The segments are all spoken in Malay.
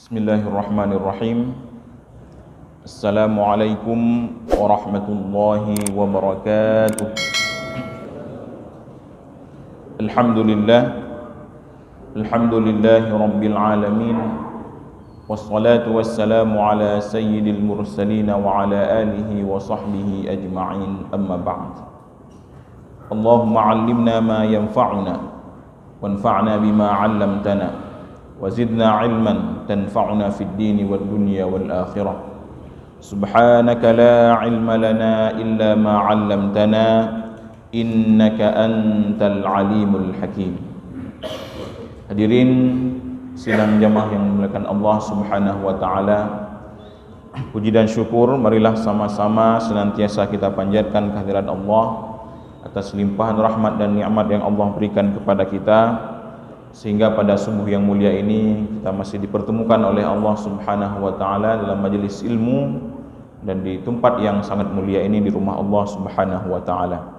Bismillahirrahmanirrahim. Assalamualaikum warahmatullahi wabarakatuh. Alhamdulillahi rabbil alamin. Wassalatu wassalamu ala sayyidil mursalin wa ala alihi wa sahbihi ajma'in, amma ba'd. Allahumma 'allimna ma yanfa'una wanfa'na bima 'allamtana وزدنا علما تنفعنا في الدين والدنيا والآخرة. سبحانك لا علم لنا إلا ما علمتنا إنك أنت العليم الحكيم. Hadirin sidang jamaah yang dimuliakan Allah Subhanahu wa taala, puji dan syukur marilah sama-sama senantiasa kita panjatkan kehadirat Allah atas limpahan rahmat dan nikmat yang Allah berikan kepada kita, sehingga pada subuh yang mulia ini kita masih dipertemukan oleh Allah Subhanahu wa taala dalam majelis ilmu dan di tempat yang sangat mulia ini, di rumah Allah Subhanahu wa taala.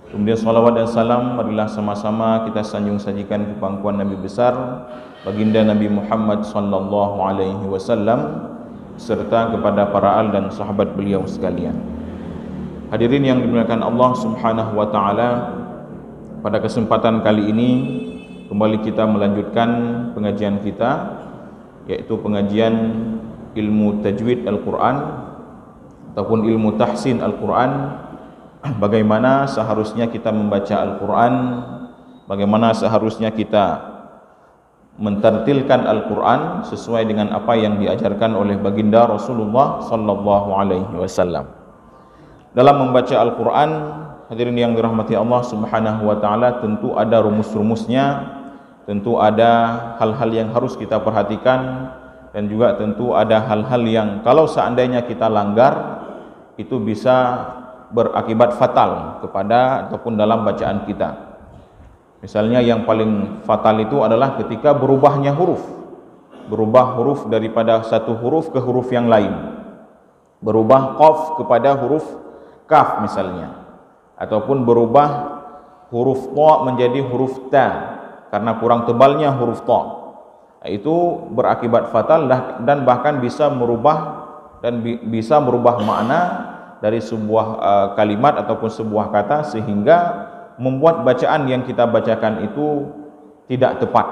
Kemudian salawat dan salam marilah sama-sama kita sanjung sajikan ke pangkuan Nabi besar baginda Nabi Muhammad sallallahu alaihi wasallam serta kepada para al dan sahabat beliau sekalian. Hadirin yang dimuliakan Allah Subhanahu wa taala, pada kesempatan kali ini kembali kita melanjutkan pengajian kita, yaitu pengajian ilmu tajwid Al-Quran ataupun ilmu tahsin Al-Quran. Bagaimana seharusnya kita membaca Al-Quran, bagaimana seharusnya kita mentartilkan Al-Quran sesuai dengan apa yang diajarkan oleh baginda Rasulullah sallallahu alaihi wasallam. Dalam membaca Al-Quran, hadirin yang dirahmati Allah Subhanahu wa taala, tentu ada rumus-rumusnya, tentu ada hal-hal yang harus kita perhatikan, dan juga tentu ada hal-hal yang kalau seandainya kita langgar itu bisa berakibat fatal kepada ataupun dalam bacaan kita. Misalnya yang paling fatal itu adalah ketika berubahnya huruf, berubah huruf daripada satu huruf ke huruf yang lain, berubah qaf kepada huruf kaf misalnya, ataupun berubah huruf ta menjadi huruf ta karena kurang tebalnya huruf ta. Itu berakibat fatal dan bahkan bisa merubah makna dari sebuah kalimat ataupun sebuah kata, sehingga membuat bacaan yang kita bacakan itu tidak tepat.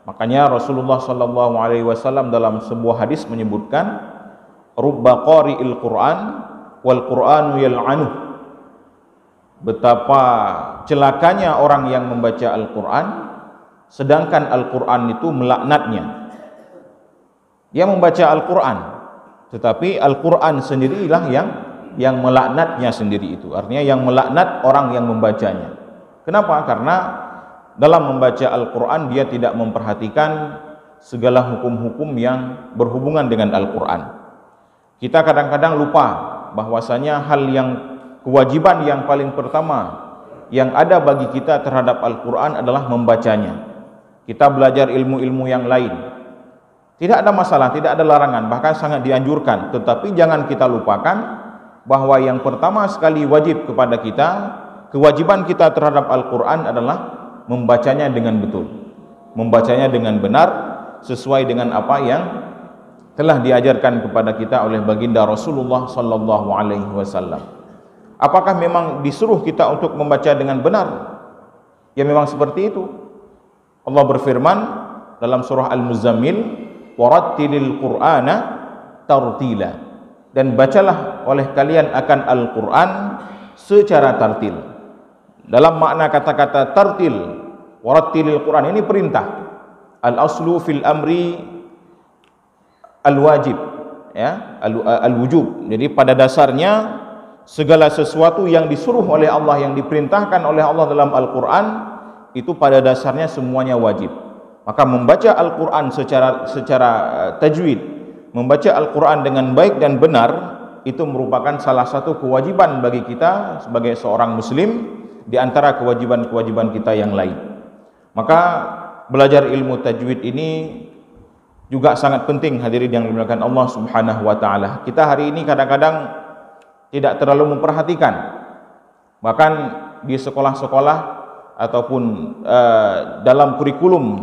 Makanya Rasulullah sallallahu alaihi wasallam dalam sebuah hadis menyebutkan, rubba qari'il Qur'an wal Qur'anu yal'anuh. Betapa celakanya orang yang membaca Al-Quran sedangkan Al-Quran itu melaknatnya. Dia membaca Al-Quran, tetapi Al-Quran sendirilah yang melaknatnya sendiri itu. Artinya yang melaknat orang yang membacanya. Kenapa? Karena dalam membaca Al-Quran dia tidak memperhatikan segala hukum-hukum yang berhubungan dengan Al-Quran. Kita kadang-kadang lupa bahwasanya hal yang kewajiban yang paling pertama yang ada bagi kita terhadap Al-Quran adalah membacanya. Kita belajar ilmu-ilmu yang lain, tidak ada masalah, tidak ada larangan, bahkan sangat dianjurkan. Tetapi jangan kita lupakan bahwa yang pertama sekali wajib kepada kita, kewajiban kita terhadap Al-Quran adalah membacanya dengan betul, membacanya dengan benar, sesuai dengan apa yang telah diajarkan kepada kita oleh baginda Rasulullah sallallahu alaihi wasallam. Apakah memang disuruh kita untuk membaca dengan benar? Ya memang seperti itu. Allah berfirman dalam surah Al-Muzammil, warattilil Qur'ana tartila, dan bacalah oleh kalian akan Al-Quran secara tartil. Dalam makna kata-kata tartil, warattilil Qur'an, ini perintah. Al-aslu fil amri al-wajib, ya, al-wujub. Jadi pada dasarnya segala sesuatu yang disuruh oleh Allah, yang diperintahkan oleh Allah dalam Al-Quran, itu pada dasarnya semuanya wajib. Maka membaca Al-Quran secara tajwid, membaca Al-Quran dengan baik dan benar, itu merupakan salah satu kewajiban bagi kita sebagai seorang muslim di antara kewajiban-kewajiban kita yang lain. Maka belajar ilmu tajwid ini juga sangat penting, hadirin yang dimuliakan Allah Subhanahu wa taala. Kita hari ini kadang-kadang tidak terlalu memperhatikan, bahkan di sekolah-sekolah ataupun dalam kurikulum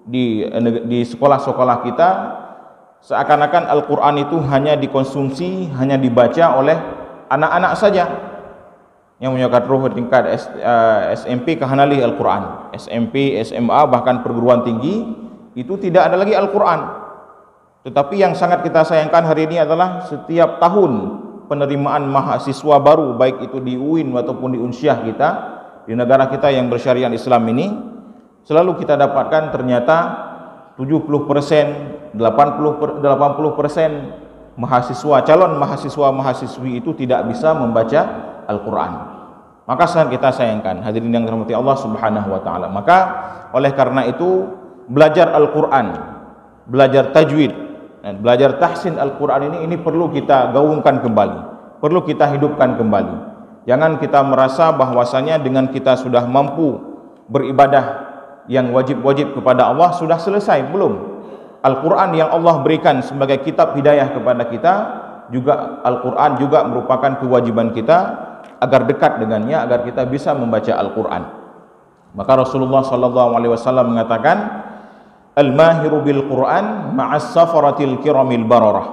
di sekolah-sekolah kita seakan-akan Al-Quran itu hanya dikonsumsi, hanya dibaca oleh anak-anak saja yang menyokat roh tingkat SMP kehanali Al-Quran, SMP, SMA, bahkan perguruan tinggi itu tidak ada lagi Al-Quran. Tetapi yang sangat kita sayangkan hari ini adalah setiap tahun penerimaan mahasiswa baru, baik itu di UIN ataupun di Unsyah kita, di negara kita yang bersyariat Islam ini, selalu kita dapatkan ternyata 70%, 80% mahasiswa, calon mahasiswa-mahasiswi itu tidak bisa membaca Al-Quran. Maka sangat kita sayangkan, hadirin yang dirahmati Allah Subhanahu wa taala. Maka oleh karena itu belajar Al-Quran, belajar tajwid, dan belajar tahsin Al-Quran ini perlu kita gaungkan kembali, perlu kita hidupkan kembali. Jangan kita merasa bahwasanya dengan kita sudah mampu beribadah yang wajib-wajib kepada Allah sudah selesai. Belum. Al-Quran yang Allah berikan sebagai kitab hidayah kepada kita, juga Al-Quran juga merupakan kewajiban kita agar dekat dengannya, agar kita bisa membaca Al-Quran. Maka Rasulullah SAW mengatakan, Al-mahiru bil Quran ma'as safaratil kiramil bararah.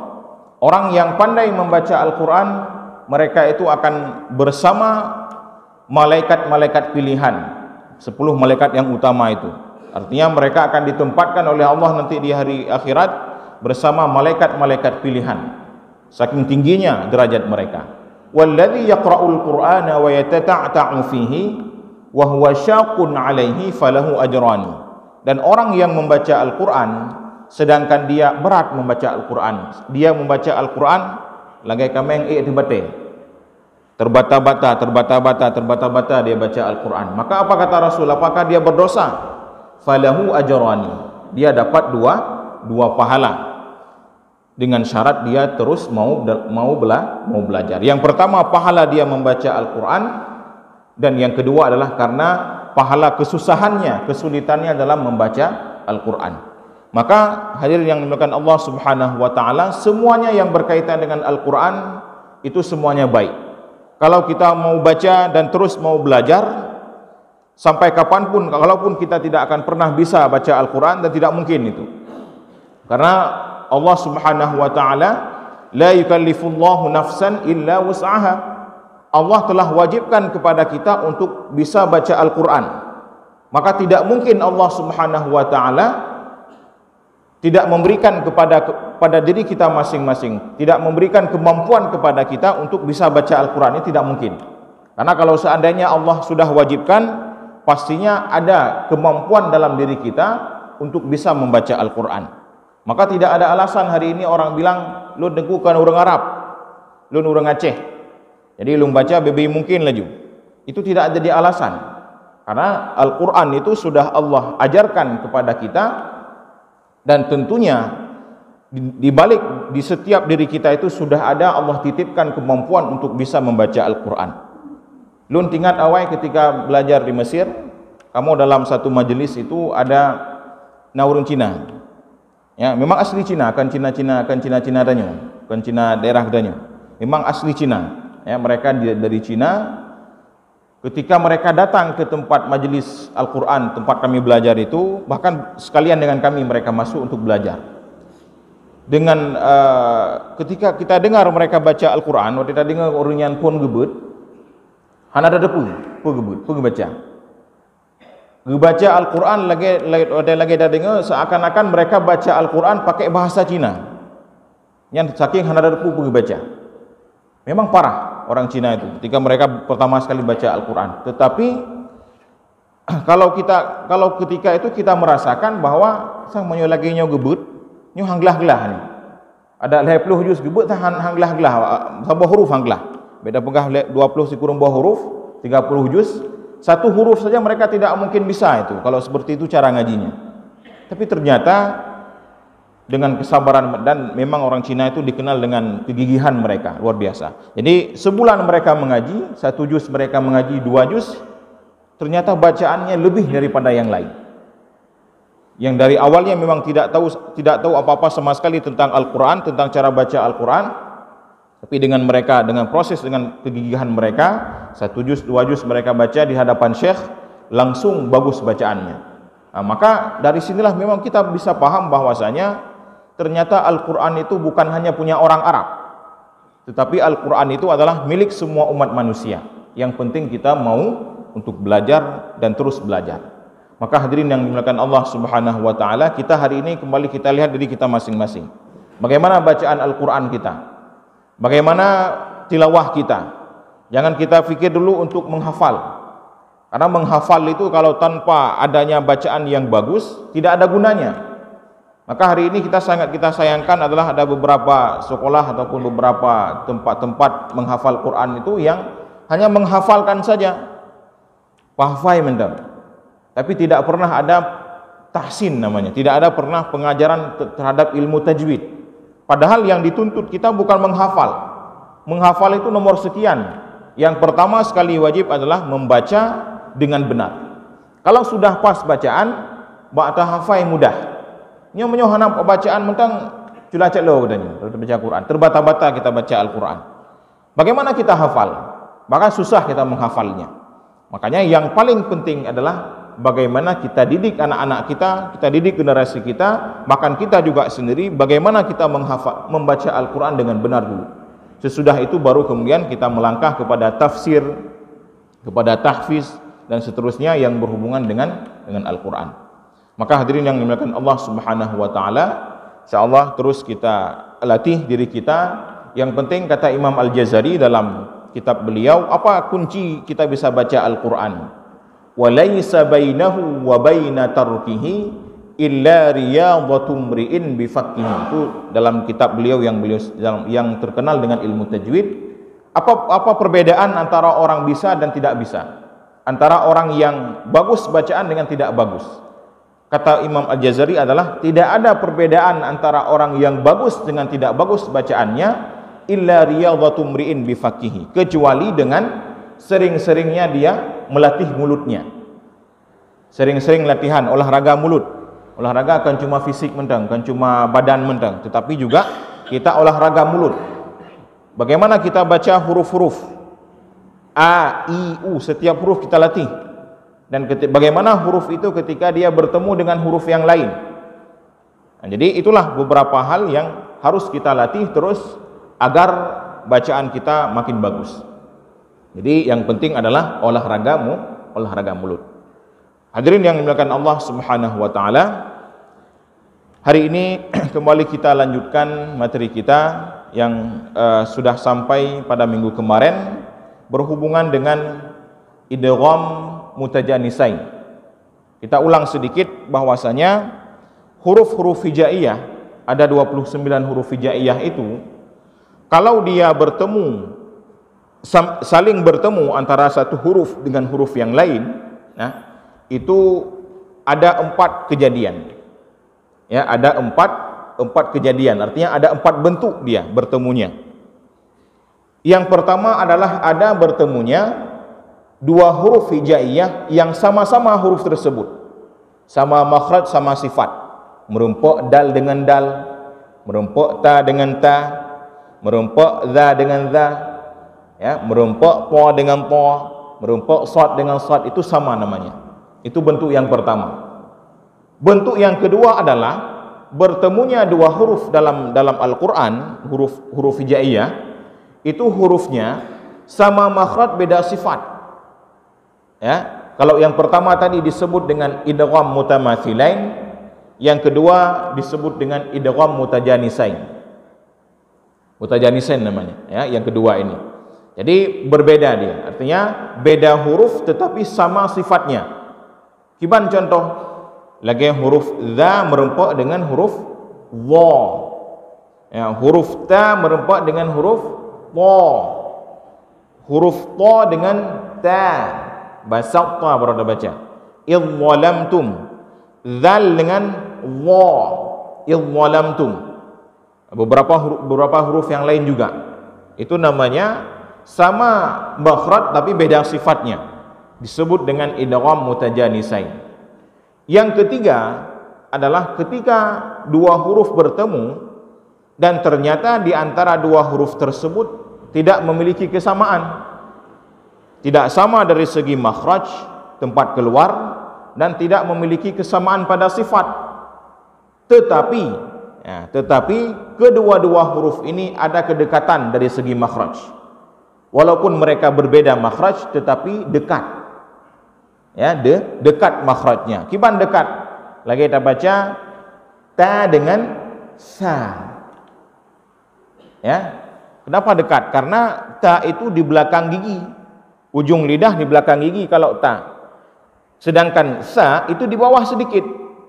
Orang yang pandai membaca Al-Quran, mereka itu akan bersama malaikat-malaikat pilihan, 10 malaikat yang utama itu. Artinya mereka akan ditempatkan oleh Allah nanti di hari akhirat bersama malaikat-malaikat pilihan. Saking tingginya derajat mereka. Walladzi yaqra'ul Qur'ana wa yatata'ta'u fihi wa huwa syaqun 'alaihi falahu ajran. Dan orang yang membaca Al-Quran sedangkan dia berat membaca Al-Quran, dia membaca Al-Quran lagai kameng tibate, terbata-bata dia baca Al-Quran. Maka apa kata Rasul? Apakah dia berdosa? Falahu ajrani, dia dapat dua pahala, dengan syarat dia terus mau belajar. Yang pertama pahala dia membaca Al-Quran, dan yang kedua adalah karena pahala kesusahannya, kesulitannya dalam membaca Al-Quran. Maka hadirin yang dimuliakan Allah Subhanahu wa taala, semuanya yang berkaitan dengan Al-Quran itu semuanya baik. Kalau kita mau baca dan terus mau belajar sampai kapanpun, kalaupun kita tidak akan pernah bisa baca Al-Quran, dan tidak mungkin itu. Karena Allah Subhanahu wa taala la yukallifullahu nafsan illa wus'aha. Allah telah wajibkan kepada kita untuk bisa baca Al-Quran. Maka tidak mungkin Allah Subhanahu wa taala tidak memberikan kepada diri kita masing-masing, tidak memberikan kemampuan kepada kita untuk bisa baca Al-Quran. Ini tidak mungkin. Karena kalau seandainya Allah sudah wajibkan, pastinya ada kemampuan dalam diri kita untuk bisa membaca Al-Quran. Maka tidak ada alasan hari ini orang bilang, lu dengkukan orang Arab, lu orang Aceh, jadi lu baca bebi mungkin laju. Itu tidak jadi alasan. Karena Al-Quran itu sudah Allah ajarkan kepada kita, dan tentunya di balik di setiap diri kita itu sudah ada Allah titipkan kemampuan untuk bisa membaca Al-Quran. Lu ingat awal ketika belajar di Mesir, kamu dalam satu majelis itu ada orang Cina. Ya, memang asli Cina, kan Cina danyo, kan Cina daerah danyo. Memang asli Cina. Ya, mereka dari Cina. Ketika mereka datang ke tempat majelis Al-Quran, tempat kami belajar itu, bahkan sekalian dengan kami mereka masuk untuk belajar. Dengan ketika kita dengar mereka baca Al-Quran, waktu kita dengar orangnya pun gebut, hana ada gebut, baca. Baca Al-Quran lagi dah dengar seakan-akan mereka baca Al-Quran pakai bahasa Cina. Yang saking hana ada baca. Memang parah orang Cina itu ketika mereka pertama sekali baca Al-Quran. Tetapi kalau ketika itu kita merasakan bahwa sang menyo lagi nyo gebut, nyo hanglah-gelah ni. Ada 20 juz gebut hanglah-gelah, sabah huruf hanglah. Beda pegah 20 sikurung bawah huruf, 30 juz, satu huruf saja mereka tidak mungkin bisa itu. Kalau seperti itu cara ngajinya. Tapi ternyata dengan kesabaran, dan memang orang Cina itu dikenal dengan kegigihan mereka luar biasa. Jadi sebulan mereka mengaji, 1 juz mereka mengaji 2 juz, ternyata bacaannya lebih daripada yang lain. Yang dari awalnya memang tidak tahu apa-apa sama sekali tentang Al-Quran, tentang cara baca Al-Quran, tapi dengan mereka, dengan proses, dengan kegigihan mereka, 1 juz 2 juz mereka baca di hadapan syekh, langsung bagus bacaannya. Nah, maka dari sinilah memang kita bisa paham bahwasanya ternyata Al-Quran itu bukan hanya punya orang Arab, tetapi Al-Quran itu adalah milik semua umat manusia. Yang penting kita mau untuk belajar dan terus belajar. Maka hadirin yang dimuliakan Allah Subhanahu wa taala, kita hari ini kembali kita lihat diri kita masing-masing. Bagaimana bacaan Al-Quran kita? Bagaimana tilawah kita? Jangan kita fikir dulu untuk menghafal. Karena menghafal itu kalau tanpa adanya bacaan yang bagus, tidak ada gunanya. Maka hari ini kita sayangkan adalah ada beberapa sekolah ataupun beberapa tempat-tempat menghafal Quran itu yang hanya menghafalkan saja, pahfai mental, tapi tidak pernah ada tahsin namanya, tidak ada pernah pengajaran terhadap ilmu tajwid. Padahal yang dituntut kita bukan menghafal. Menghafal itu nomor sekian. Yang pertama sekali wajib adalah membaca dengan benar. Kalau sudah pas bacaan, ba'ta hafai mudah. Nya menyohanap bacaan mentang culacak lo katanya, baca Quran. Terbata-bata kita baca Al-Quran. Bagaimana kita hafal? Maka susah kita menghafalnya. Makanya yang paling penting adalah bagaimana kita didik anak-anak kita didik generasi kita, bahkan kita juga sendiri bagaimana kita membaca Al-Quran dengan benar dulu. Sesudah itu baru kemudian kita melangkah kepada tafsir, kepada tahfiz dan seterusnya yang berhubungan dengan Al-Quran. Maka hadirin yang dimuliakan Allah Subhanahu wa taala, insyaallah terus kita latih diri kita. Yang penting kata Imam Al-Jazari dalam kitab beliau, apa kunci kita bisa baca Al-Quran? Wa laisa bainahu wa baina tarkihi illa riyadhatum ri'in bi faqihi. Itu dalam kitab beliau yang terkenal dengan ilmu tajwid. Apa perbedaan antara orang bisa dan tidak bisa? Antara orang yang bagus bacaan dengan tidak bagus. Kata Imam Al-Jazari adalah tidak ada perbedaan antara orang yang bagus dengan tidak bagus bacaannya illa riyadhatum ri'in bi faqihi, kecuali dengan sering-seringnya dia melatih mulutnya. Sering-sering latihan olahraga mulut. Olahraga kan cuma fisik mentang, kan cuma badan mentang, tetapi juga kita olahraga mulut. Bagaimana kita baca huruf-huruf A, I, U, setiap huruf kita latih. Dan bagaimana huruf itu ketika dia bertemu dengan huruf yang lain. Nah, jadi itulah beberapa hal yang harus kita latih terus agar bacaan kita makin bagus. Jadi yang penting adalah olahraga mulut. Hadirin yang dimuliakan Allah Subhanahu wa taala, hari ini kembali kita lanjutkan materi kita yang sudah sampai pada minggu kemarin berhubungan dengan idgham mutajanisain. Kita ulang sedikit bahwasanya huruf-huruf hijaiyah, ada 29 huruf hijaiyah itu, kalau dia saling bertemu antara satu huruf dengan huruf yang lain, nah, itu ada 4 kejadian. Ya, ada 4 kejadian. Artinya ada 4 bentuk dia bertemunya. Yang pertama adalah ada bertemunya 2 huruf hijaiyah yang sama-sama huruf tersebut, sama makhraj, sama sifat. Merumpuk dal dengan dal, merumpuk ta dengan ta, merumpuk za dengan za, ya, merumpuk po dengan po, merumpuk sad dengan sad, itu sama namanya. Itu bentuk yang pertama. Bentuk yang kedua adalah bertemunya 2 huruf dalam Al-Quran, huruf hijaiyah, itu hurufnya sama makhraj beda sifat. Ya, kalau yang pertama tadi disebut dengan idgham mutamathilain, yang kedua disebut dengan idgham mutajanisain. Mutajanisain namanya, ya, yang kedua ini. Jadi berbeda dia. Artinya beda huruf tetapi sama sifatnya. Kiban contoh, lagi huruf za merumpuk dengan huruf wa. Ya, huruf ta merumpuk dengan huruf wa. Huruf ta dengan ta. Basaqta berada baca. Idzalamtum. Zal dengan wa. Idzalamtum. Beberapa huruf yang lain juga. Itu namanya sama makhraj tapi beda sifatnya. Disebut dengan idgham mutajanisain. Yang ketiga adalah ketika 2 huruf bertemu dan ternyata di antara 2 huruf tersebut tidak memiliki kesamaan. Tidak sama dari segi makhraj, tempat keluar, dan tidak memiliki kesamaan pada sifat. Tetapi Ya, tetapi kedua-dua huruf ini ada kedekatan dari segi makhraj. Walaupun mereka berbeda makhraj, tetapi dekat. Ya, dekat makhrajnya. Kiban dekat. Lagi kita baca ta dengan sa. Ya. Kenapa dekat? Karena ta itu di belakang gigi. Ujung lidah di belakang gigi kalau ta. Sedangkan sa itu di bawah sedikit,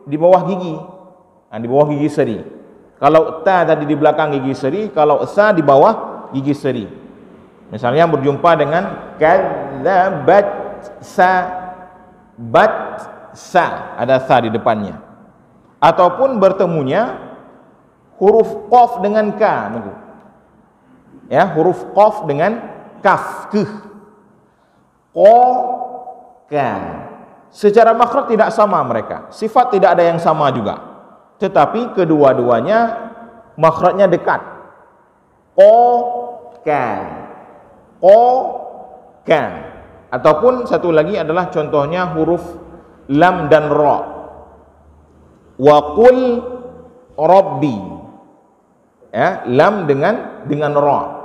di bawah gigi. Nah, di bawah gigi seri. Kalau ta tadi di belakang gigi seri, kalau sa di bawah gigi seri. Misalnya berjumpa dengan kadzabat sa, bat sa, ada sa di depannya. Ataupun bertemunya huruf qaf dengan ka. Ya, huruf qaf dengan kaf, keh. Qa, ka. Secara makhraj tidak sama mereka. Sifat tidak ada yang sama juga. Tetapi kedua-duanya makhrajnya dekat. Qa, ka. Qa, ka. Ataupun satu lagi adalah contohnya huruf lam dan ra. Wa qul rabbi. Ya, lam dengan ra.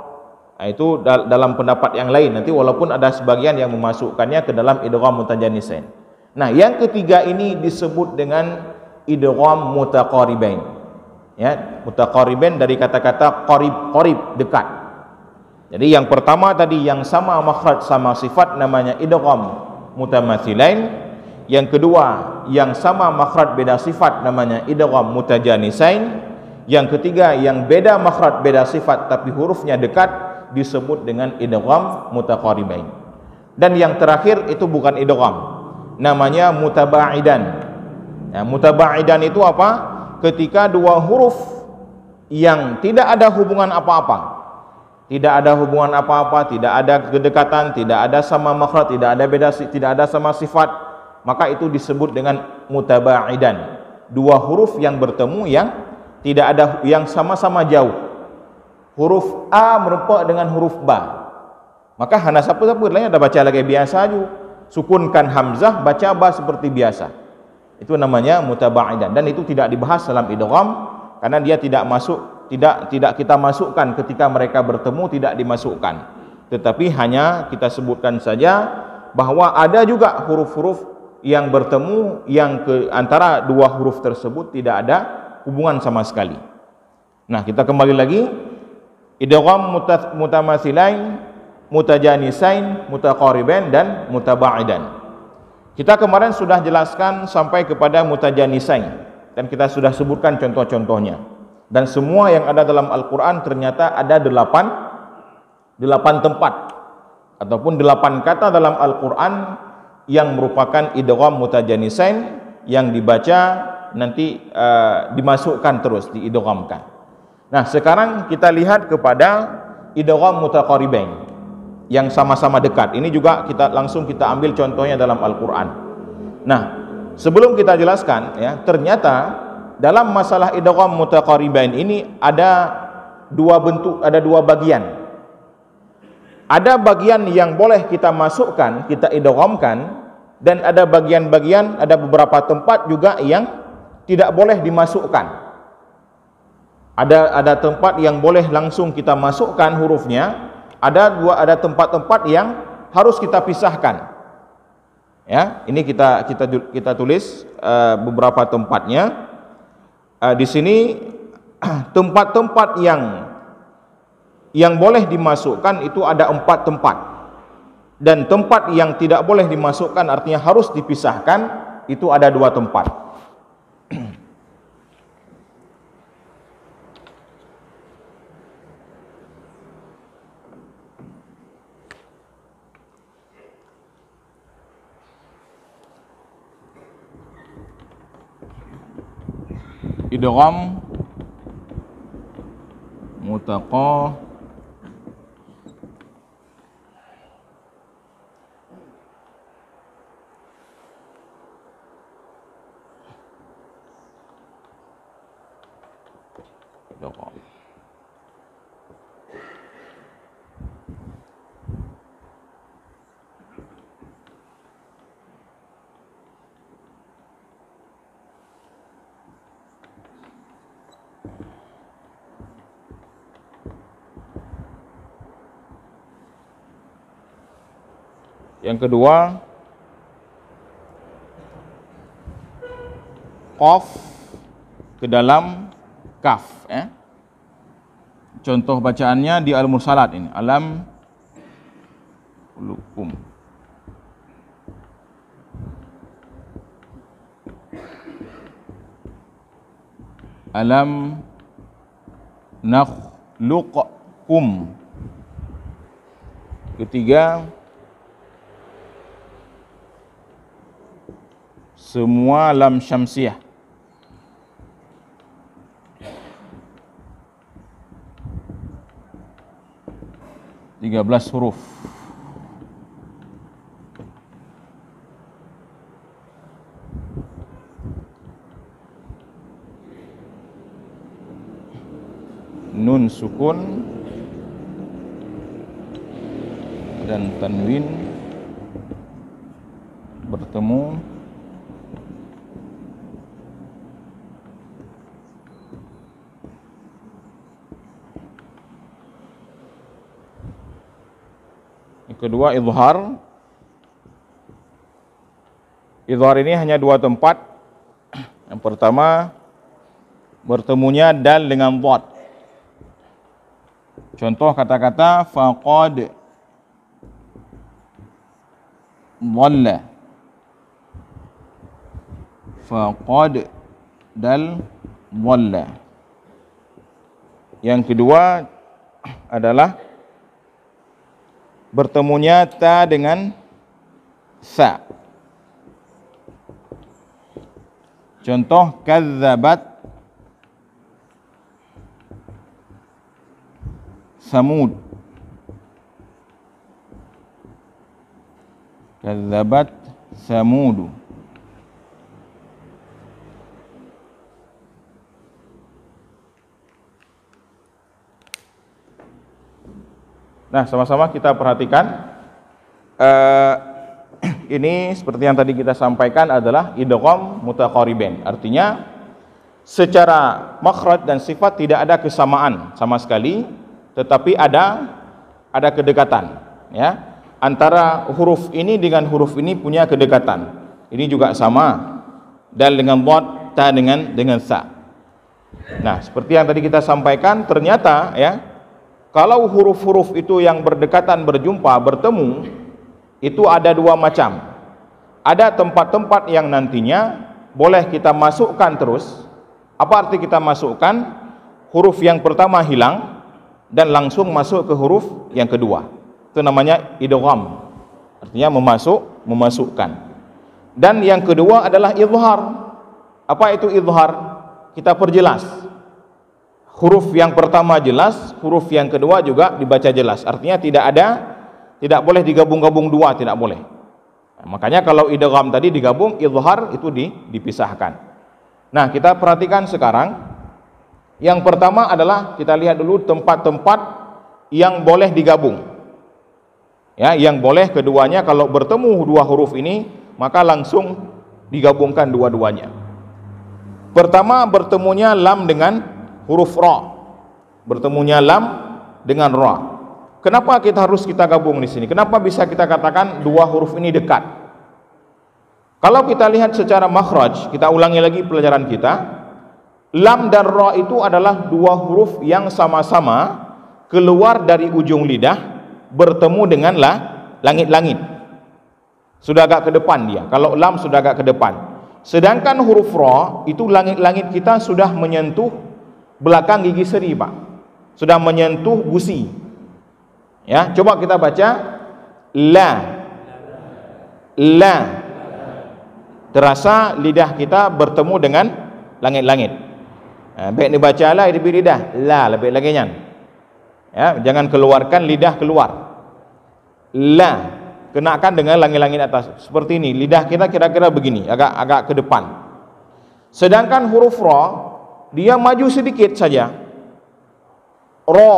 Nah, itu dalam pendapat yang lain nanti, walaupun ada sebagian yang memasukkannya ke dalam idgham mutajanisain. Nah, yang ketiga ini disebut dengan idgham mutaqaribain. Ya, mutaqaribain dari kata-kata qarib, dekat. Jadi yang pertama tadi yang sama makhraj sama sifat namanya idgham mutamatsilain. Yang kedua yang sama makhraj beda sifat namanya idgham mutajanisain. Yang ketiga yang beda makhraj beda sifat tapi hurufnya dekat disebut dengan idgham mutaqaribain. Dan yang terakhir itu bukan idgham, namanya mutabaidan. Ya, mutabaidan itu apa? Ketika dua huruf yang tidak ada hubungan apa-apa, tidak ada hubungan apa-apa, tidak ada kedekatan, tidak ada sama makhraj, tidak ada beda, tidak ada sama sifat, maka itu disebut dengan mutabaidan. Dua huruf yang bertemu yang tidak ada, yang sama-sama jauh. Huruf A merupak dengan huruf Ba. Maka hana siapa-siapa lain ada baca lagi biasa aja. Sukunkan hamzah, baca ba seperti biasa. Itu namanya mutabaidan, dan itu tidak dibahas dalam idgham karena dia tidak masuk, tidak kita masukkan ketika mereka bertemu, tidak dimasukkan. Tetapi hanya kita sebutkan saja bahwa ada juga huruf-huruf yang bertemu yang ke antara dua huruf tersebut tidak ada hubungan sama sekali. Nah, kita kembali lagi. Idgham mutamatsilain, mutajanisain, mutaqaribain dan mutabaidan. Kita kemarin sudah jelaskan sampai kepada mutajanisain dan kita sudah sebutkan contoh-contohnya. Dan semua yang ada dalam Al-Qur'an ternyata ada 8 tempat ataupun 8 kata dalam Al-Qur'an yang merupakan idgham mutajanisain yang dibaca nanti dimasukkan terus, diidghamkan. Nah, sekarang kita lihat kepada idgham mutaqaribain yang sama-sama dekat. Ini juga kita ambil contohnya dalam Al-Qur'an. Nah, sebelum kita jelaskan ya, ternyata dalam masalah idgham mutaqaribain ini ada dua bentuk, ada dua bagian. Ada bagian yang boleh kita masukkan, kita idghamkan, dan ada bagian-bagian, ada beberapa tempat juga yang tidak boleh dimasukkan. Ada tempat yang boleh langsung kita masukkan hurufnya, ada tempat-tempat yang harus kita pisahkan. Ya, ini kita tulis beberapa tempatnya. Di sini tempat-tempat yang boleh dimasukkan itu ada 4 tempat. Dan tempat yang tidak boleh dimasukkan artinya harus dipisahkan itu ada 2 tempat. Idgham mutaqaribain. Yang kedua, qaf ke dalam kaf, ya. Contoh bacaannya di Al-Mursalat ini, alam lukum. Alam nakhluqkum. Ketiga, semua lam syamsiah. Tiga belas huruf. Nun sukun dan tanwin bertemu yang kedua izhar. Izhar ini hanya dua tempat. Yang pertama bertemunya dal dengan dhad. Contoh kata-kata faqad dhalla. Faqad dal dhalla. Yang kedua adalah bertemunya ta dengan sa. Contoh kazzabat Samud. Kazzabat Samud. Nah, sama-sama kita perhatikan. Ini seperti yang tadi kita sampaikan adalah idgham mutaqaribain. Artinya secara makhraj dan sifat tidak ada kesamaan sama sekali, tetapi ada kedekatan, ya. Antara huruf ini dengan huruf ini punya kedekatan. Ini juga sama. Dal dengan dhad, ta dengan sa. Nah, seperti yang tadi kita sampaikan, ternyata ya, kalau huruf-huruf itu yang berdekatan, berjumpa, bertemu, itu ada dua macam. Ada tempat-tempat yang nantinya boleh kita masukkan terus. Apa arti kita masukkan? Huruf yang pertama hilang dan langsung masuk ke huruf yang kedua. Itu namanya idgham. Artinya memasukkan. Dan yang kedua adalah izhar. Apa itu izhar? Kita perjelas. Huruf yang pertama jelas, huruf yang kedua juga dibaca jelas. Artinya tidak boleh digabung-gabung dua, tidak boleh. Nah, makanya kalau idgham tadi digabung, izhar itu dipisahkan. Nah, kita perhatikan sekarang. Yang pertama adalah kita lihat dulu tempat-tempat yang boleh digabung. Ya, yang boleh keduanya kalau bertemu dua huruf ini, maka langsung digabungkan dua-duanya. Pertama, bertemunya lam dengan huruf ra. Bertemunya lam dengan ra. Kenapa kita gabung di sini? Kenapa bisa kita katakan dua huruf ini dekat? Kalau kita lihat secara makhraj, kita ulangi lagi pelajaran kita. Lam dan ra itu adalah dua huruf yang sama-sama keluar dari ujung lidah, bertemu dengan langit-langit. Sudah agak ke depan dia. Kalau lam sudah agak ke depan. Sedangkan huruf ra itu langit-langit kita sudah menyentuh belakang gigi seri, Pak. Sudah menyentuh gusi. Ya, coba kita baca la. La. Terasa lidah kita bertemu dengan langit-langit. Baik dibaca la di lidah, la lebih lagi nyan. Ya, jangan keluarkan lidah keluar. La kenakan dengan langit-langit atas. Seperti ini, lidah kita kira-kira begini, agak ke depan. Sedangkan huruf ra dia maju sedikit saja. Ra.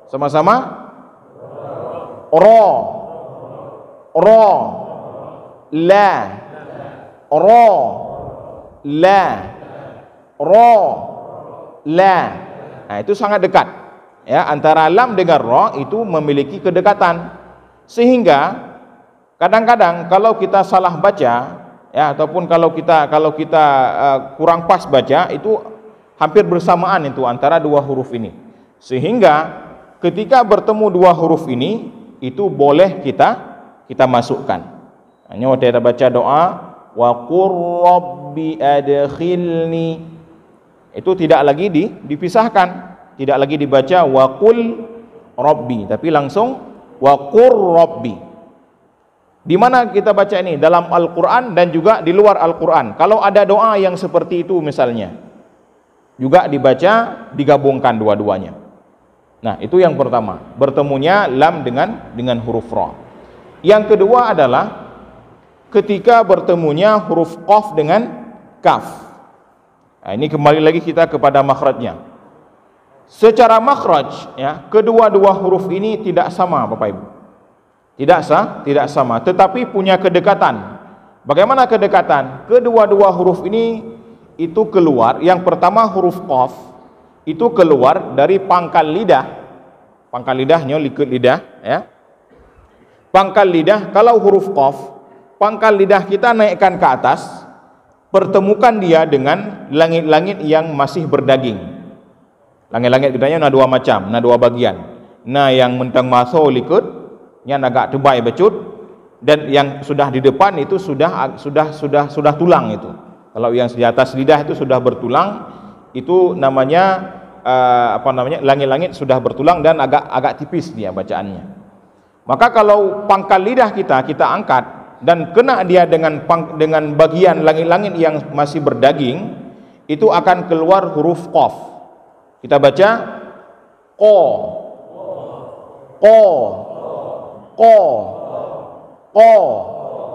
Sama-sama. Ra. Ra. La. Ra. La. Ra, la. Nah, itu sangat dekat. Ya, antara lam dengan ra itu memiliki kedekatan. Sehingga kadang-kadang kalau kita salah baca, ya, ataupun kalau kita kurang pas baca, itu hampir bersamaan itu antara dua huruf ini. Sehingga ketika bertemu dua huruf ini, itu boleh kita masukkan. Hanya waktu kita baca doa wa qur rabbi adkhilni, itu tidak lagi dipisahkan, tidak lagi dibaca wa qul rabbi, tapi langsung wa qur rabbi. Di mana kita baca ini? Dalam Al-Quran dan juga di luar Al-Quran. Kalau ada doa yang seperti itu misalnya, juga dibaca, digabungkan dua-duanya. Nah, itu yang pertama, bertemunya lam dengan huruf ra. Yang kedua adalah ketika bertemunya huruf qaf dengan kaf. Nah, ini kembali lagi kita kepada makhrajnya. Secara makhraj, ya, kedua-dua huruf ini tidak sama, Bapak Ibu. Tidak sama, tetapi punya kedekatan. Bagaimana kedekatan? Kedua-dua huruf ini itu keluar, yang pertama huruf qaf itu keluar dari pangkal lidah. Pangkal lidahnya, likud lidah, ya. Pangkal lidah, kalau huruf qaf, pangkal lidah kita naikkan ke atas, pertemukan dia dengan langit-langit yang masih berdaging. Langit-langit kitanya ada dua macam, ada dua bagian. Nah, yang mentang masuk likud, yang agak tebal becut, dan yang sudah di depan itu sudah tulang itu. Kalau yang di atas lidah itu sudah bertulang, itu namanya langit-langit sudah bertulang dan agak tipis dia bacaannya. Maka kalau pangkal lidah kita angkat dan kena dia dengan bagian langit-langit yang masih berdaging, itu akan keluar huruf qaf. Kita baca qa,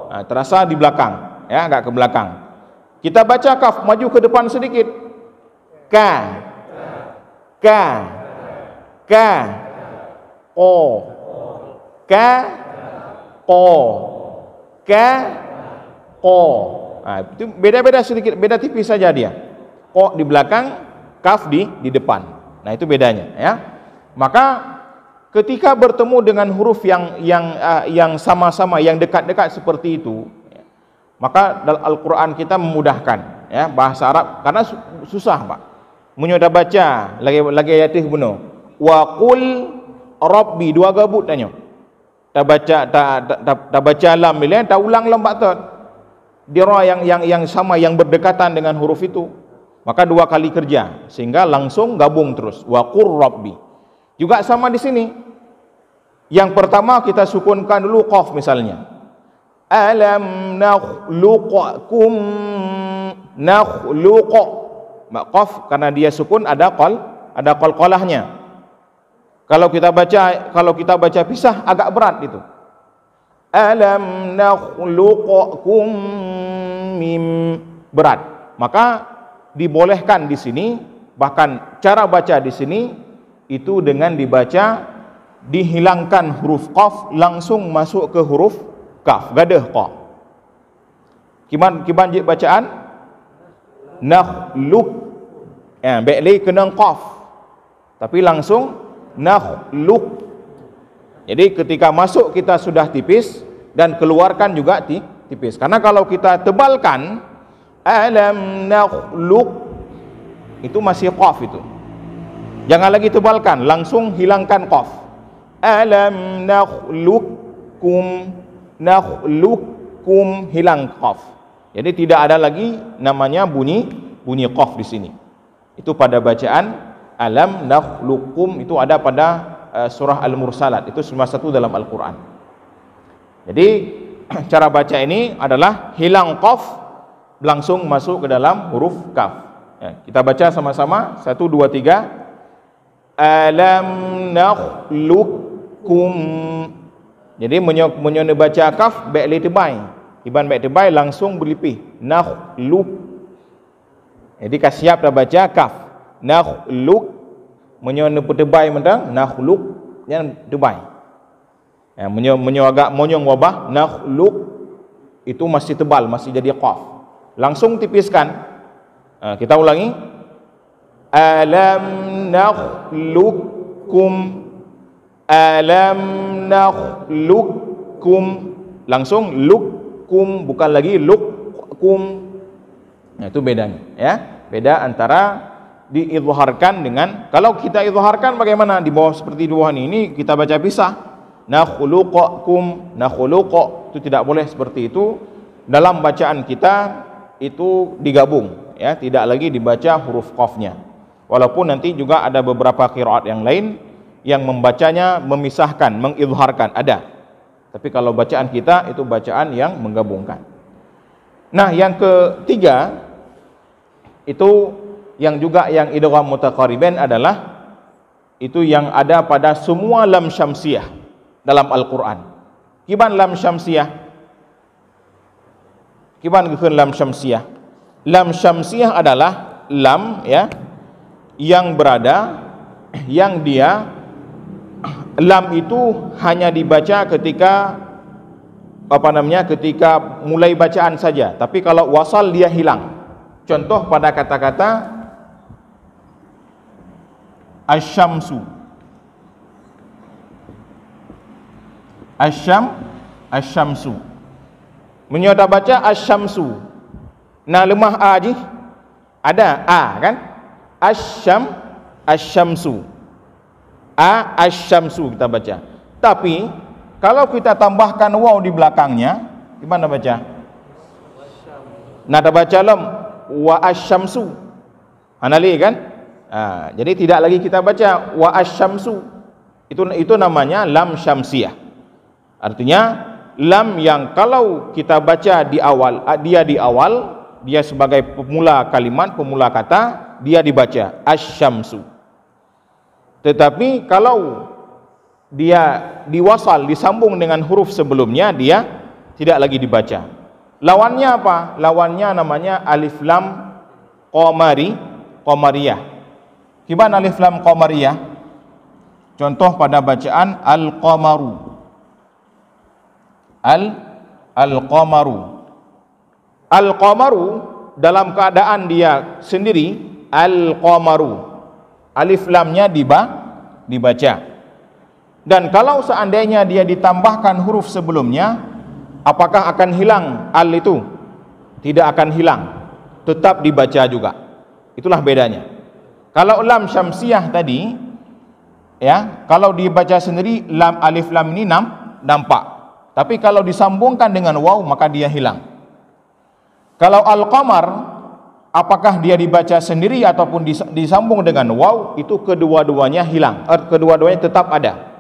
nah, terasa di belakang, ya, agak ke belakang. Kita baca kaf, maju ke depan sedikit. Ka, o, ka, o, ka, o. Nah, itu beda-beda sedikit, beda tipis saja dia. O di belakang, kaf di depan. Nah, itu bedanya, ya. Maka ketika bertemu dengan huruf yang sama-sama, yang dekat-dekat seperti itu, ya, maka dalam Al-Quran kita memudahkan, ya, bahasa Arab, karena susah, Pak. Menyoda baca lagi ayatih benar. Wa qul rabbi, dua gabut tanya. Tak baca lam bila, tak ulang lambat tu. Dira yang sama, yang berdekatan dengan huruf itu. Maka dua kali kerja sehingga langsung gabung terus. Wa qur rabbi. Juga sama di sini. Yang pertama kita sukunkan dulu qaf misalnya. Alam nakhluqakum, nakhluq. Qaf karena dia sukun ada qalqalahnya. Kalau kita baca pisah agak berat itu. Alam nakhluqakum mim, berat. Maka dibolehkan di sini, bahkan cara baca di sini itu dengan dibaca, dihilangkan huruf qaf, langsung masuk ke huruf kaf, gadah qa. Kiban bacaan nakhluq, ya, baik kena qaf, tapi langsung nakhluq. Jadi ketika masuk kita sudah tipis dan keluarkan juga tipis. Karena kalau kita tebalkan alam nakhluq, itu masih qaf itu. Jangan lagi tebalkan, langsung hilangkan qaf. Alam nakhluqukum, hilang qaf. Jadi tidak ada lagi namanya bunyi qaf di sini. Itu pada bacaan alam nakhluqukum, itu ada pada surah Al-Mursalat, itu cuma satu dalam Al-Quran. Jadi cara baca ini adalah hilang qaf, langsung masuk ke dalam huruf kaf. Ya, kita baca sama-sama, 1, 2, 3. Alam nakhluqukum. Jadi menyono baca kaf, baik li tebai. Iban baik tebai langsung berlipih. Nakhluq. Jadi kasiap dah baca kaf. Nakhluq. Menyono tebai mentang nakhluq yang tebai. Ya, menyo agak monyong wabah, nakhluq itu masih tebal, masih jadi qaf. Langsung tipiskan. Kita ulangi. Alam nakhluqukum, alam nakhluqukum. Langsung lukum, bukan lagi lukum. Nah, itu bedanya, ya. Beda antara diizharkan dengan, kalau kita izharkan bagaimana? Di bawah seperti di bawah ini kita baca pisah. Nakhluqukum, nakhluq, itu tidak boleh seperti itu. Dalam bacaan kita itu digabung, ya, tidak lagi dibaca huruf qafnya. Walaupun nanti juga ada beberapa qiraat yang lain yang membacanya memisahkan, mengizharkan, ada. Tapi kalau bacaan kita itu bacaan yang menggabungkan. Nah, yang ketiga itu yang juga yang idgham mutaqaribain adalah itu yang ada pada semua lam syamsiyah dalam Al-Qur'an. Kiban lam syamsiyah? Kiban gekeun lam syamsiyah? Lam syamsiyah adalah lam, ya, yang berada, yang dia lam itu hanya dibaca ketika ketika mulai bacaan saja, tapi kalau wasal dia hilang. Contoh pada kata-kata asyamsu, asyamsu, menyoda baca asyamsu. Nah, lemah a je, ada a kan, asyamsu, asyamsu kita baca. Tapi kalau kita tambahkan waw di belakangnya, gimana baca? Nada baca lam wa asyamsu, anali kan? Jadi tidak lagi kita baca wa asyamsu. Itu namanya lam syamsiyah. Artinya lam yang kalau kita baca di awal, dia sebagai pemula kalimat, pemula kata, dia dibaca asyamsu. Tetapi kalau dia diwasal, disambung dengan huruf sebelumnya, dia tidak lagi dibaca. Lawannya apa? Lawannya namanya alif lam qamariyah. Gimana alif lam qamariyah? Contoh pada bacaan al-qamaru. Al-qamaru. Al-qamaru dalam keadaan dia sendiri, al-qamaru. Alif lamnya dibaca. Dan kalau seandainya dia ditambahkan huruf sebelumnya, apakah akan hilang al itu? Tidak akan hilang, tetap dibaca juga. Itulah bedanya. Kalau lam syamsiyah tadi, ya, kalau dibaca sendiri lam, alif lam ini nampak. Tapi kalau disambungkan dengan waw maka dia hilang. Kalau al-qamar, apakah dia dibaca sendiri ataupun disambung dengan waw, itu kedua-duanya hilang. Kedua-duanya tetap ada.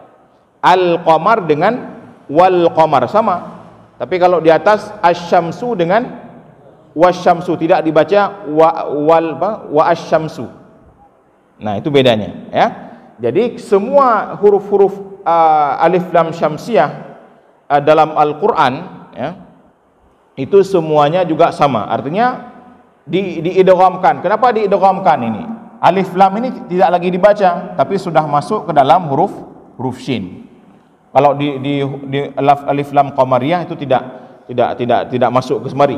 Al-qamar dengan wal-qamar sama. Tapi kalau di atas asyamsu dengan wasyamsu, tidak dibaca wa asyamsu. Nah, itu bedanya, ya. Jadi semua huruf-huruf alif lam syamsiyah dalam Al-Qur'an, ya, itu semuanya juga sama. Artinya diidghamkan. Kenapa diidghamkan ini? Alif lam ini tidak lagi dibaca, tapi sudah masuk ke dalam huruf shin. Kalau di alif lam qamariyah itu tidak masuk ke semari.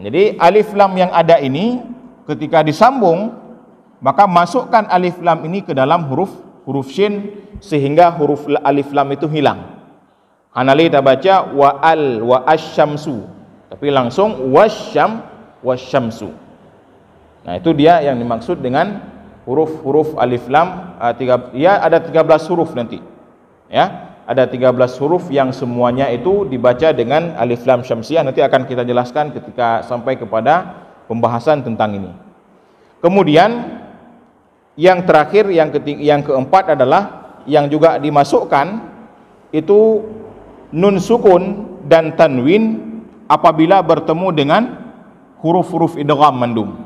Jadi alif lam yang ada ini ketika disambung, maka masukkan alif lam ini ke dalam huruf shin sehingga huruf alif lam itu hilang. Hanali kita baca wa asyamsu, tapi langsung wasyamsu. Nah, itu dia yang dimaksud dengan huruf alif lam. Ya, ada 13 huruf nanti, ya. Ada 13 huruf yang semuanya itu dibaca dengan alif lam syamsiyah. Nanti akan kita jelaskan ketika sampai kepada pembahasan tentang ini. Kemudian yang terakhir, yang keempat adalah yang juga dimasukkan itu nun sukun dan tanwin apabila bertemu dengan huruf-huruf idgham mandum.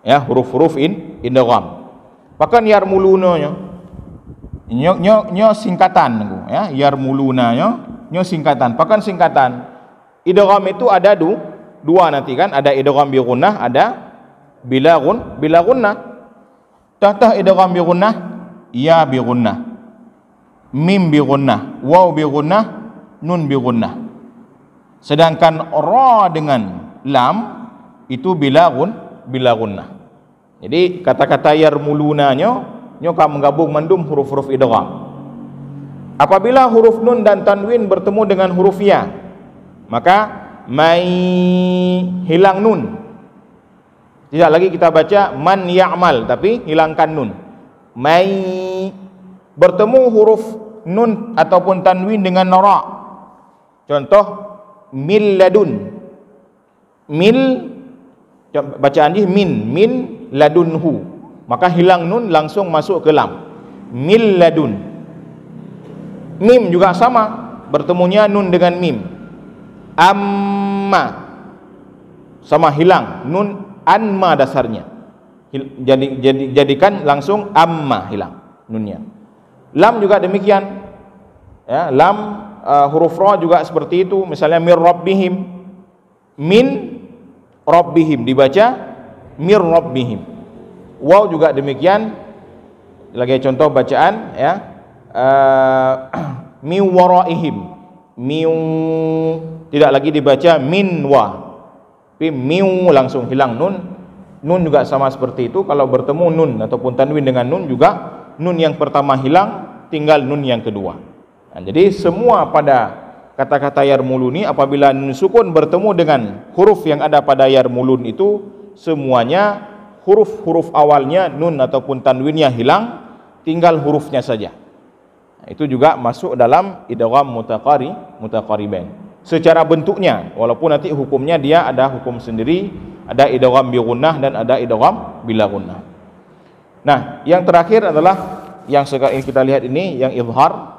Ya, huruf-huruf idgham. Bahkan yarmuluna nyo singkatan, ya, yarmuluna nyo singkatan. Bahkan singkatan idgham itu ada dua nanti kan, ada idgham bi gunnah, ada bila gunnah. Contoh idgham bi gunnah, ya bi gunnah, mim bi gunnah, waw bi gunnah, nun bi gunnah. Sedangkan ra dengan lam itu bila gunnah. Jadi kata-kata yarmuluna nyo kan menggabung mandum huruf-huruf idgham. Apabila huruf nun dan tanwin bertemu dengan huruf ya, maka mai hilang nun. Tidak lagi kita baca man ya'mal, tapi hilangkan nun. Mai bertemu huruf nun ataupun tanwin dengan ra. Contoh mil ladun. Mil bacaan dia min ladunhu. Maka hilang nun langsung masuk ke lam. Mil ladun. Mim juga sama, bertemunya nun dengan mim. Amma sama hilang nun anma dasarnya. Jadikan langsung amma, hilang nunnya. Lam juga demikian. Ya, lam huruf ra juga seperti itu. Misalnya mir rabbihim, min rabbihim dibaca mir rabbihim. Waw juga demikian. Lagi contoh bacaan, ya, mi waraihim, miu tidak lagi dibaca minwa, tapi miu langsung hilang nun. Nun juga sama seperti itu. Kalau bertemu nun ataupun tanwin dengan nun juga, nun yang pertama hilang, tinggal nun yang kedua. Nah, jadi semua pada kata-kata yarmulun ini apabila nun sukun bertemu dengan huruf yang ada pada yarmulun itu, semuanya huruf-huruf awalnya nun ataupun tanwinnya hilang, tinggal hurufnya saja. Nah, itu juga masuk dalam idgham mutaqaribain. Secara bentuknya, walaupun nanti hukumnya dia ada hukum sendiri, ada idgham bi gunnah dan ada idgham bila gunnah. Nah, yang terakhir adalah yang sekarang kita lihat ini, yang izhar.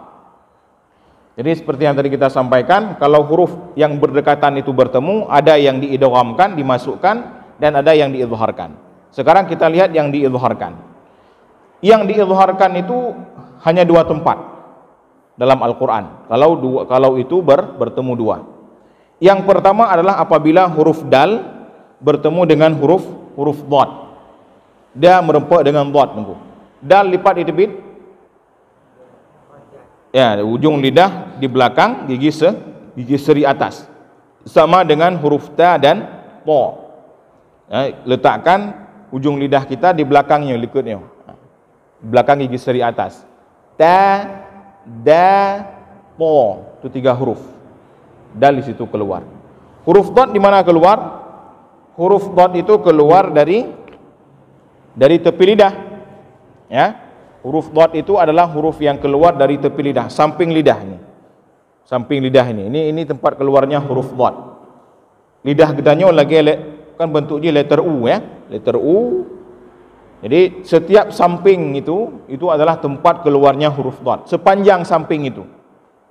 Jadi seperti yang tadi kita sampaikan, kalau huruf yang berdekatan itu bertemu, ada yang diidghamkan, dimasukkan, dan ada yang diizharkan. Sekarang kita lihat yang diizharkan. Yang diizharkan itu hanya dua tempat dalam Al-Quran. Kalau itu bertemu dua. Yang pertama adalah apabila huruf dal bertemu dengan huruf dhad. Dia merempak dengan dhad. Dal lipat di tepi, ya, ujung lidah di belakang, gigi seri atas, sama dengan huruf ta dan po. Ya, letakkan ujung lidah kita di belakangnya, likutnya, belakang gigi seri atas. Ta, da, po, itu tiga huruf. Dal di situ keluar. Huruf dhad di mana keluar? Huruf dhad itu keluar dari tepi lidah. Ya, huruf dhad itu adalah huruf yang keluar dari tepi lidah, samping lidah ini. Samping lidah ini tempat keluarnya huruf dhad. Lidah kitanya lagi kan bentuknya letter U, ya, letter U. Jadi setiap samping itu adalah tempat keluarnya huruf dhad. Sepanjang samping itu,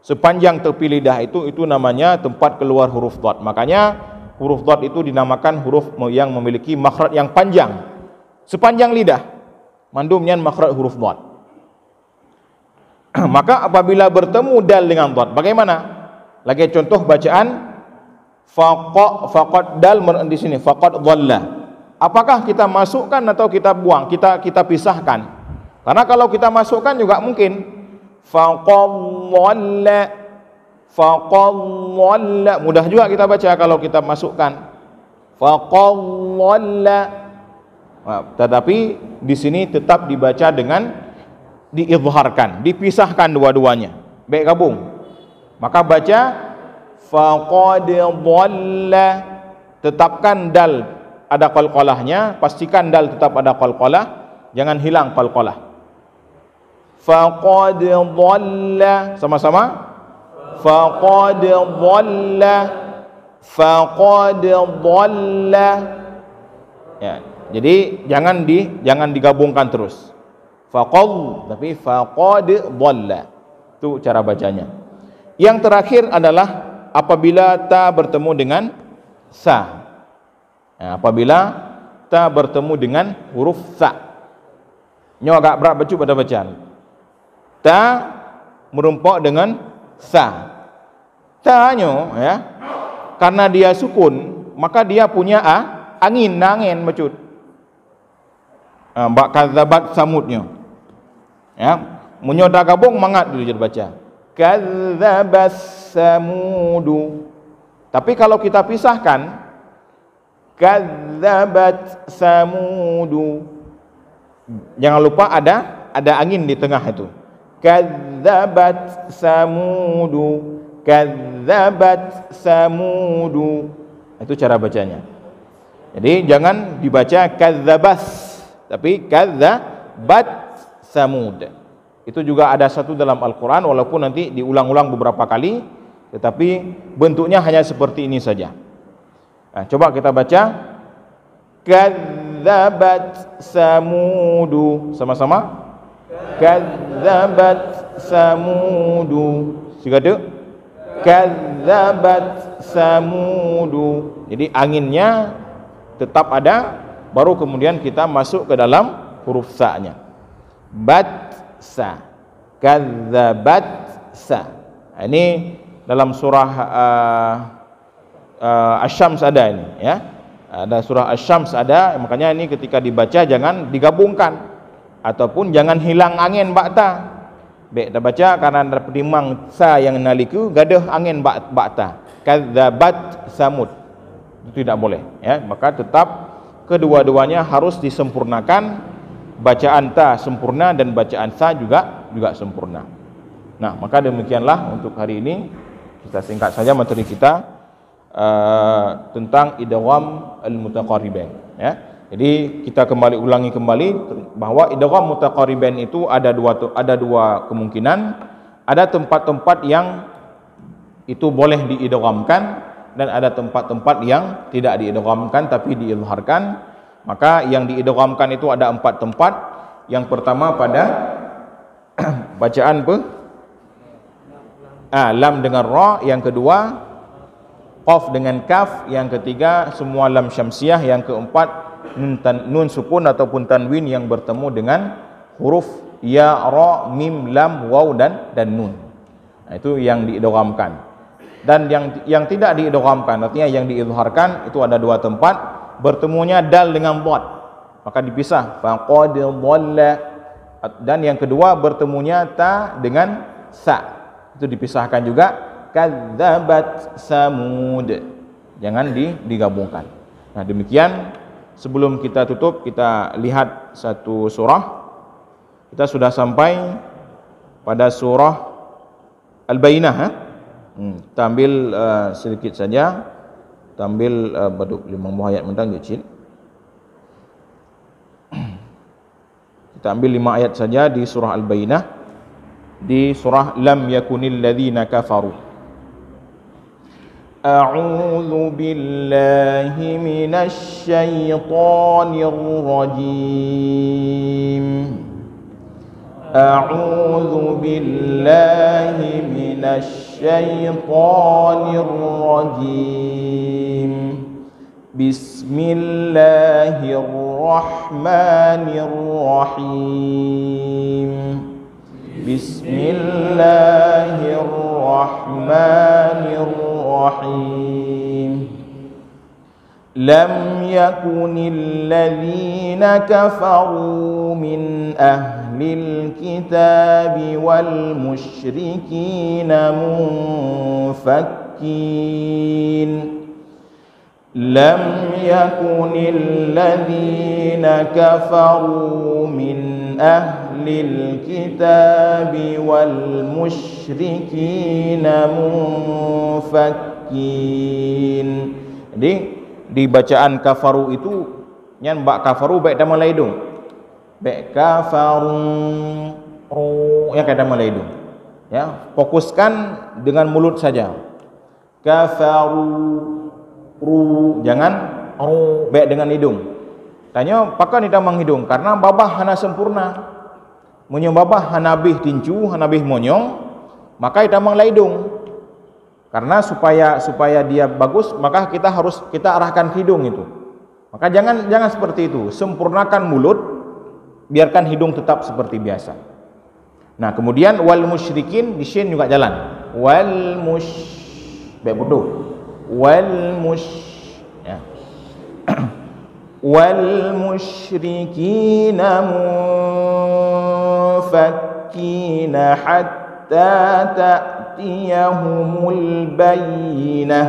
sepanjang tepi lidah itu namanya tempat keluar huruf dhad. Makanya huruf dhad itu dinamakan huruf yang memiliki makhraj yang panjang, sepanjang lidah. Mandumnya makhraj huruf dhad. Maka apabila bertemu dal dengan dhad, bagaimana? Lagi contoh bacaan faqad dal di sini, faqad dhalla. Apakah kita masukkan atau kita buang? Kita pisahkan. Karena kalau kita masukkan juga mungkin faqad dhalla, mudah juga kita baca kalau kita masukkan faqad dhalla. Nah, tetapi di sini tetap dibaca dengan diizharkan, dipisahkan dua-duanya, baik gabung. Maka baca faqad dhalla, tetapkan dal ada qalqalahnya, pastikan dal tetap ada qalqalah, jangan hilang qalqalah. Faqad dhalla, sama-sama. Faqad dhalla, faqad dhalla. Ya, jadi jangan digabungkan terus. Faqad, tapi faqad dhalla. Itu cara bacanya. Yang terakhir adalah apabila ta bertemu dengan sa. Nah, apabila ta bertemu dengan huruf sa, ini agak berat baca pada bacaan. Ta merumpak dengan sa. Ta-nya, ya, karena dia sukun, maka dia punya angin bacut. Bak kadzabat samudnya. Ya, munyo dah gabung mangat dulu jadi baca. Kadzabas samudu. Tapi kalau kita pisahkan, kadzabat samudu, jangan lupa ada angin di tengah itu. kadzabat samudu, kadzabat samudu. Itu cara bacanya. Jadi jangan dibaca kadzabas, tapi kadzabat samud. Itu juga ada satu dalam Al-Quran, walaupun nanti diulang-ulang beberapa kali, tetapi bentuknya hanya seperti ini saja. Nah, coba kita baca kadzabat samudu, sama-sama. Kadzabat samudu. Sigade kadzabat samudu. Jadi anginnya tetap ada, baru kemudian kita masuk ke dalam huruf sa-nya. Bat-sa, kadzabat-sa. Ini dalam surah Asy-Syams ada ini, ya. Ada surah Asy-Syams ada, makanya ini ketika dibaca jangan digabungkan ataupun jangan hilang angin bakta. Baik kita baca karena ada penimang sa yang naliku gadah angin bakta. Kadzabat samud. Itu tidak boleh, ya. Maka tetap kedua-duanya harus disempurnakan. Bacaan ta sempurna dan bacaan sa juga sempurna. Nah, maka demikianlah untuk hari ini. Kita singkat saja materi kita tentang idgham al-mutaqaribain, ya. Jadi kita ulangi kembali bahwa idgham mutaqaribain itu ada dua kemungkinan. Ada tempat-tempat yang itu boleh diidghamkan dan ada tempat-tempat yang tidak diidghamkan tapi diizharkan. Maka yang diidghamkan itu ada 4 tempat. Yang pertama pada bacaan lam dengan ra, yang kedua qaf dengan kaf, yang ketiga semua lam syamsiah, yang keempat nun sukun ataupun tanwin yang bertemu dengan huruf ya, ra, mim, lam, waw dan nun. Nah, itu yang diidghamkan. Dan yang tidak diidghamkan, artinya yang diizharkan, itu ada 2 tempat. Bertemunya dal dengan dad, maka dipisah, faqad dhalla. Dan yang kedua bertemunya ta dengan sa, itu dipisahkan juga, kadzabat samud. Jangan digabungkan. Nah, demikian. Sebelum kita tutup, kita lihat satu surah. Kita sudah sampai pada surah Al-Bayyinah. Kita ambil sedikit saja. Kita ambil baduk 5 ayat mentang kecil. Kita ambil 5 ayat saja di surah Al-Bayyinah, di surah lam yakunil ladzina kafaru. A'udzu billahi minasy syaithanir rajim. A'udzu billahi minasy syaithanir rajim. Bismillahirrahmanirrahim. Bismillahirrahmanirrahim. Lam yakunil ladzina kafaru min ahlil kitabi wal musyrikina munfakkin. Lam yakunil ladzina kafaru min ahlil kitabi wal musyrikina munfakkin. Jadi di bacaan kafaru itu nyan bak kafaru baik dama laidung. Baik kafaru yang kada malaidung. Ya, fokuskan dengan mulut saja. Kafaru jangan baik dengan hidung. Tanya pakai kita menghidung karena babah hana sempurna. Munyo babah hanabih tincu, hanabih monyong, maka kita menglaidung. Karena supaya dia bagus, maka kita arahkan hidung itu. Maka jangan seperti itu. Sempurnakan mulut, biarkan hidung tetap seperti biasa. Nah, kemudian wal musyrikin di shin juga jalan. Wal baik bodoh. Wal musyrikina munfakkina hatta ta'tiyahumul bayyinah.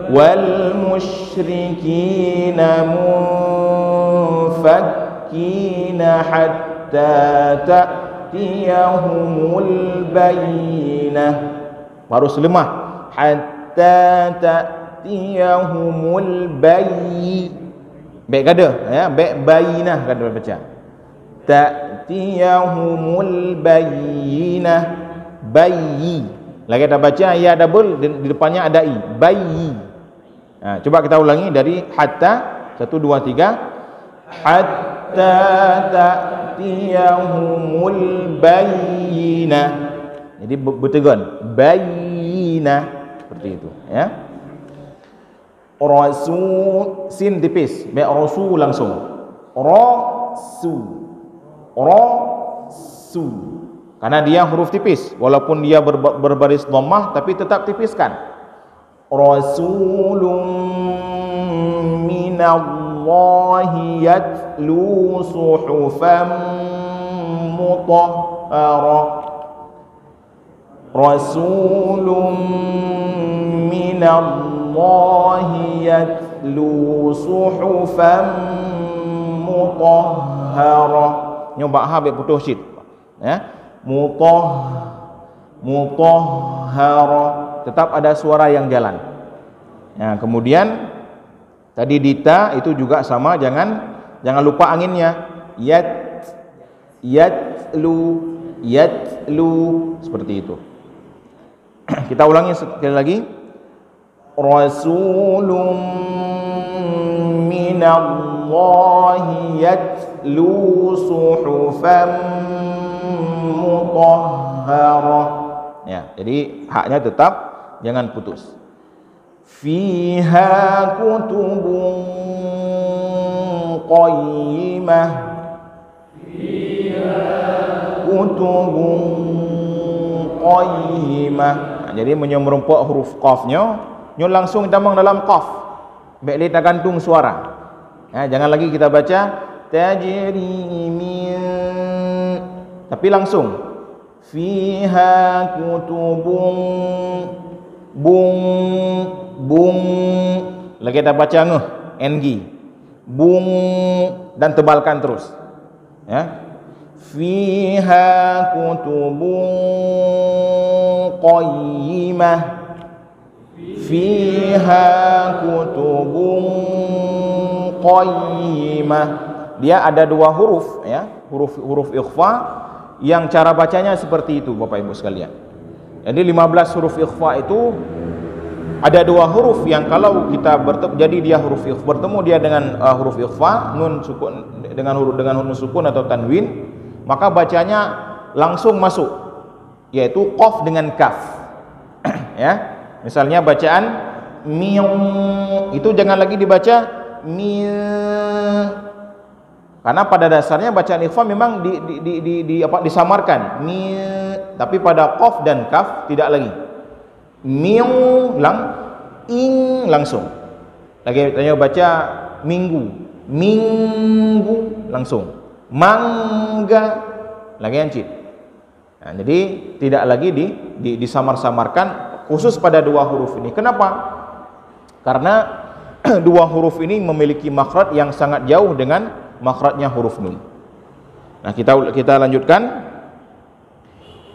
Wal musyrikina munfakkina hatta ta'tiyahumul ta'tiyahumul bayyinah. Baru selemah. Hatta ta'tiyahumul baik gada ya, bayyinah gada baca. Ta'tiyahumul bayyinah. Bayyi. Lagi kita baca ya double, di depannya ada i. Bayyi. Coba kita ulangi dari hatta 1 2 3. Hatta ta'tiyahumul bayyinah. Jadi bertegan. Bayyinah seperti itu ya. Rasul sin tipis, rasul langsung. Rasul. Karena dia huruf tipis, walaupun dia berbaris dhammah tapi tetap tipiskan. Rasulun minallahi yatlu suhufan mutahharah. Rasulun minallahi yatlu suhufan mutahharah. Nyoba ha baik putus syit ya. Mutahharah, tetap ada suara yang jalan. Ya, kemudian tadi dita itu juga sama, jangan lupa anginnya. Yatlu seperti itu. Kita ulangi sekali lagi. Rasulun minallahi yatlu suhufan mutahharah. Ya, jadi haknya tetap jangan putus. Fiha kutubun qayyimah. Kutubun qayyimah. Jadi menyerempuk huruf qafnya, nyo langsung tambang dalam qaf. Baik dia gantung suara. Ya, jangan lagi kita baca tajri min, tapi langsung fiha kutubun bung lagi kita baca ng bung dan tebalkan terus ya. Fiha kutubun qayyimah. Fiha kutubun qayyimah. Dia ada dua huruf ya, huruf ikhfa yang cara bacanya seperti itu Bapak Ibu sekalian. Jadi 15 huruf ikhfa itu ada dua huruf yang kalau kita jadi dia huruf ikhfa, bertemu dia dengan huruf ikhfa, nun sukun dengan nun sukun atau tanwin, maka bacanya langsung masuk, yaitu qaf dengan kaf. Ya. Misalnya bacaan miung itu jangan lagi dibaca mi, karena pada dasarnya bacaan ikhfa memang disamarkan mi, tapi pada qaf dan kaf tidak lagi. Miung langsung. Lagi tanya baca minggu langsung. Mangga lagi ancit. Nah, jadi tidak lagi disamar-samarkan khusus pada dua huruf ini. Kenapa? Karena dua huruf ini memiliki makhraj yang sangat jauh dengan makhrajnya huruf nun. Nah, kita lanjutkan.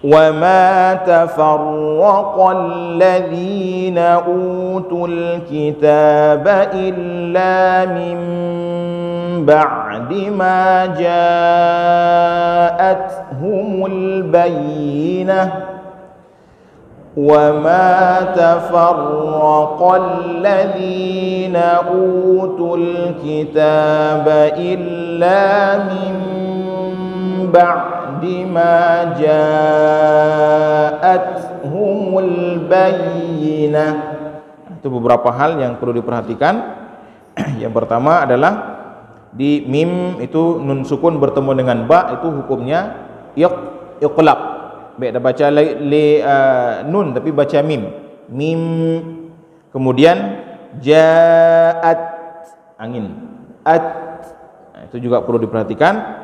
Wa ma tafarraqal ladzina utul kitaba illa min ba'di ma ja'atuhumul bayyinah. وَمَا تَفَرَّقَ الَّذِينَ أُوتُوا الْكِتَابَ إِلَّا مِنْ بَعْدِ مَا جَاءَتْهُمُ الْبَيِّنَةُ. Itu beberapa hal yang perlu diperhatikan. Yang pertama adalah di mim itu nun sukun bertemu dengan ba, itu hukumnya iqlab. Baik, dah baca nun tapi baca mim. Kemudian ja'at, angin at, nah, itu juga perlu diperhatikan.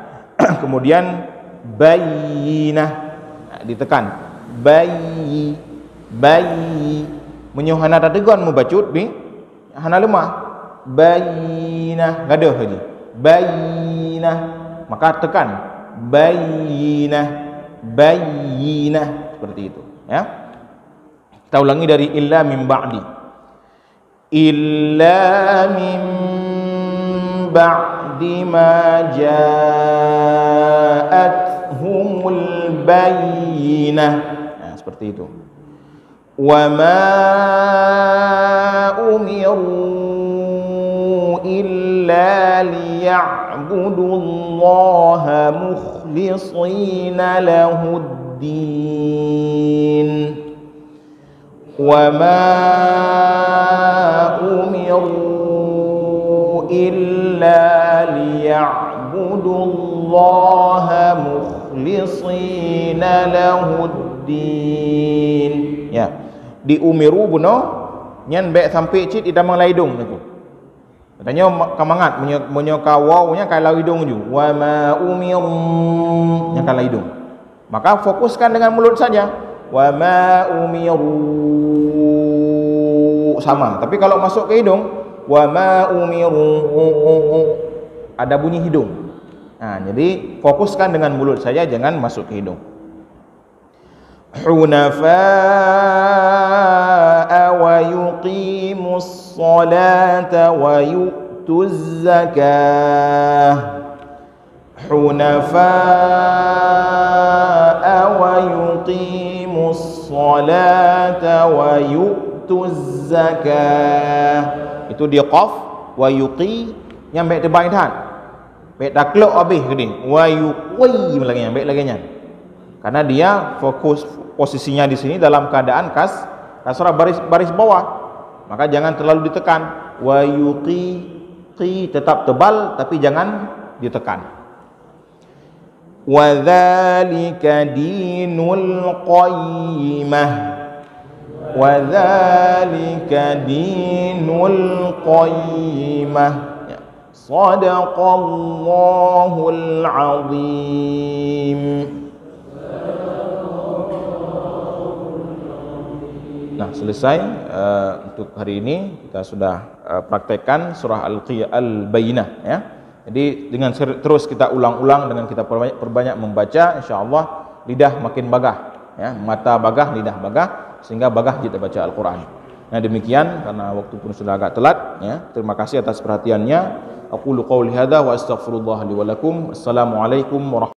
Kemudian bayyinah, nah, ditekan bayyi menyuhana tadegan mubacut bi hana lemah bayyinah gaduh haji bayyinah, maka tekan bayyinah. bayyinah, seperti itu ya. Kita ulangi dari illa min ba'di. Illa min ba'di ma ja'athumul bayyinah. Nah, seperti itu. Wa ma umiru illa liya'budullaha mukhlishina lahuddin. Wa ma umiru illa liya'budullaha mukhlishina lahuddin. Ya, diumiru buno nyan baik sampai cit idamang laidung tu. Katanya kamangat menyo kawau nya kalau hidung ju. Wa ma umiru nya kalau hidung. Maka fokuskan dengan mulut saja. Wa ma umiru sama, tapi kalau masuk ke hidung wa ma umiru ada bunyi hidung. Nah, jadi fokuskan dengan mulut saja, jangan masuk ke hidung. Hunafa'a wa yuqimus salata wa yu'tuz zakah. Hunafa'a wa yuqimus salata wa yu'tuz zakah. Itu dia qaf wa yuqi yang baik terbaik dah. Baik takluk habis gini. Wa yuqi lagi yang baik lagi nya. Karena dia fokus posisinya di sini dalam keadaan kasrah baris bawah. Maka jangan terlalu ditekan. Wa yuqi qi tetap tebal tapi jangan ditekan. Wa dzalika dinul qayyimah. Wa dzalika dinul qayyimah. Shadaqallahul azim. Nah, selesai untuk hari ini kita sudah praktekkan surah Al-Bayyinah ya. Jadi dengan terus kita ulang-ulang, dengan kita perbanyak membaca, insyaallah lidah makin bagah ya, mata bagah, lidah bagah, sehingga bagah kita baca Al-Qur'an. Nah, demikian karena waktu pun sudah agak telat ya. Terima kasih atas perhatiannya. Aqulu qouli hadza wa astaghfirullah li wa lakum. Assalamualaikum warahmatullahi wabarakatuh.